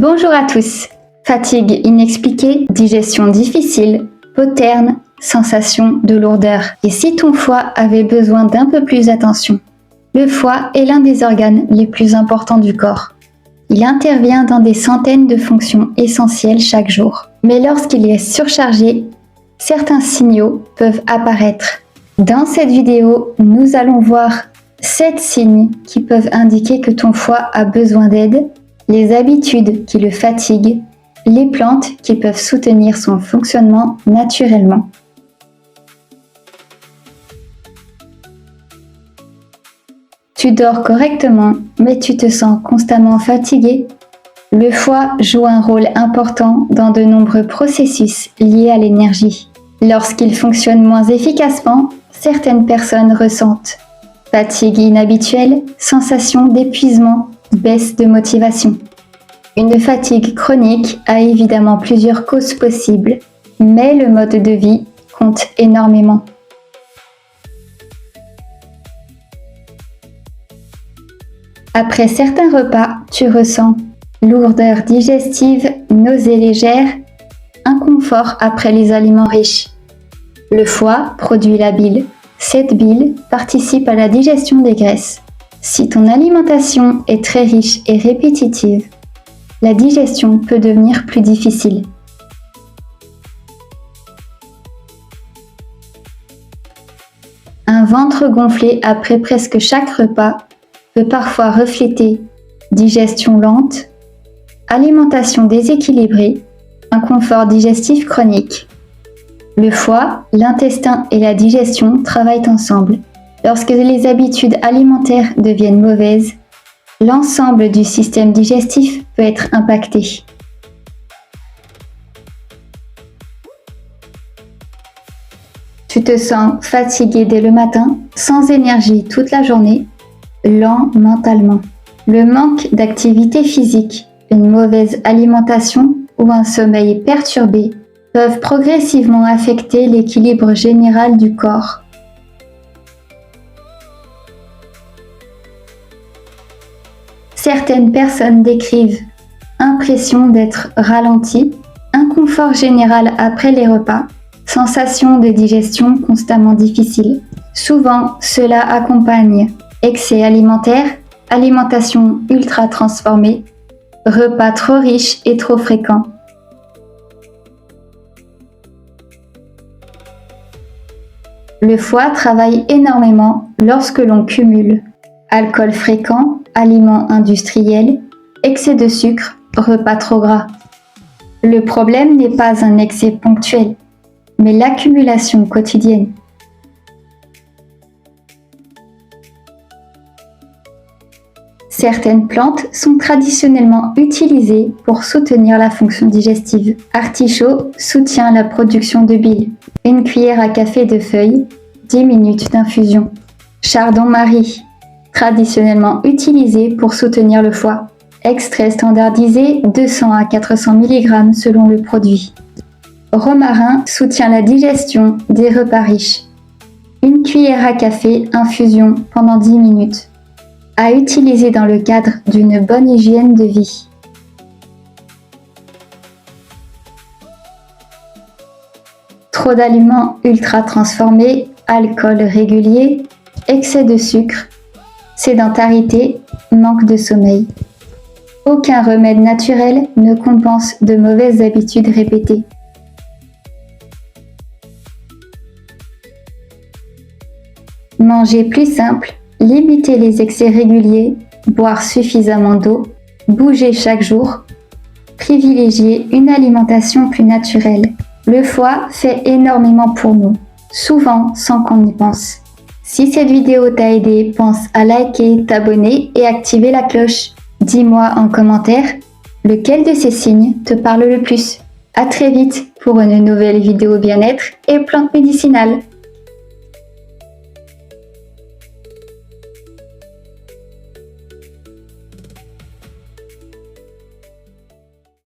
Bonjour à tous. Fatigue inexpliquée, digestion difficile, peau terne, sensation de lourdeur. Et si ton foie avait besoin d'un peu plus d'attention? Le foie est l'un des organes les plus importants du corps. Il intervient dans des centaines de fonctions essentielles chaque jour. Mais lorsqu'il est surchargé, certains signaux peuvent apparaître. Dans cette vidéo, nous allons voir 7 signes qui peuvent indiquer que ton foie a besoin d'aide, les habitudes qui le fatiguent, les plantes qui peuvent soutenir son fonctionnement naturellement. Tu dors correctement, mais tu te sens constamment fatigué. Le foie joue un rôle important dans de nombreux processus liés à l'énergie. Lorsqu'il fonctionne moins efficacement, certaines personnes ressentent fatigue inhabituelle, sensation d'épuisement, baisse de motivation. Une fatigue chronique a évidemment plusieurs causes possibles, mais le mode de vie compte énormément. Après certains repas, tu ressens lourdeur digestive, nausées légères, inconfort après les aliments riches. Le foie produit la bile. Cette bile participe à la digestion des graisses. Si ton alimentation est très riche et répétitive, la digestion peut devenir plus difficile. Un ventre gonflé après presque chaque repas peut parfois refléter digestion lente, alimentation déséquilibrée, inconfort digestif chronique. Le foie, l'intestin et la digestion travaillent ensemble. Lorsque les habitudes alimentaires deviennent mauvaises, l'ensemble du système digestif peut être impacté. Tu te sens fatigué dès le matin, sans énergie toute la journée, lent mentalement. Le manque d'activité physique, une mauvaise alimentation ou un sommeil perturbé peuvent progressivement affecter l'équilibre général du corps. Certaines personnes décrivent impression d'être ralenties, inconfort général après les repas, sensation de digestion constamment difficile. Souvent, cela accompagne excès alimentaire, alimentation ultra transformée, repas trop riches et trop fréquents. Le foie travaille énormément lorsque l'on cumule alcool fréquent, aliments industriels, excès de sucre, repas trop gras. Le problème n'est pas un excès ponctuel, mais l'accumulation quotidienne. Certaines plantes sont traditionnellement utilisées pour soutenir la fonction digestive. Artichaut soutient la production de bile. Une cuillère à café de feuilles, 10 minutes d'infusion. Chardon-Marie, traditionnellement utilisé pour soutenir le foie. Extrait standardisé 200 à 400 mg selon le produit. Romarin soutient la digestion des repas riches. Une cuillère à café infusion pendant 10 minutes. À utiliser dans le cadre d'une bonne hygiène de vie. Trop d'aliments ultra transformés, alcool régulier, excès de sucre, sédentarité, manque de sommeil. Aucun remède naturel ne compense de mauvaises habitudes répétées. Manger plus simple, limiter les excès réguliers, boire suffisamment d'eau, bouger chaque jour, privilégier une alimentation plus naturelle. Le foie fait énormément pour nous, souvent sans qu'on y pense. Si cette vidéo t'a aidé, pense à liker, t'abonner et activer la cloche. Dis-moi en commentaire lequel de ces signes te parle le plus. À très vite pour une nouvelle vidéo bien-être et plantes médicinales.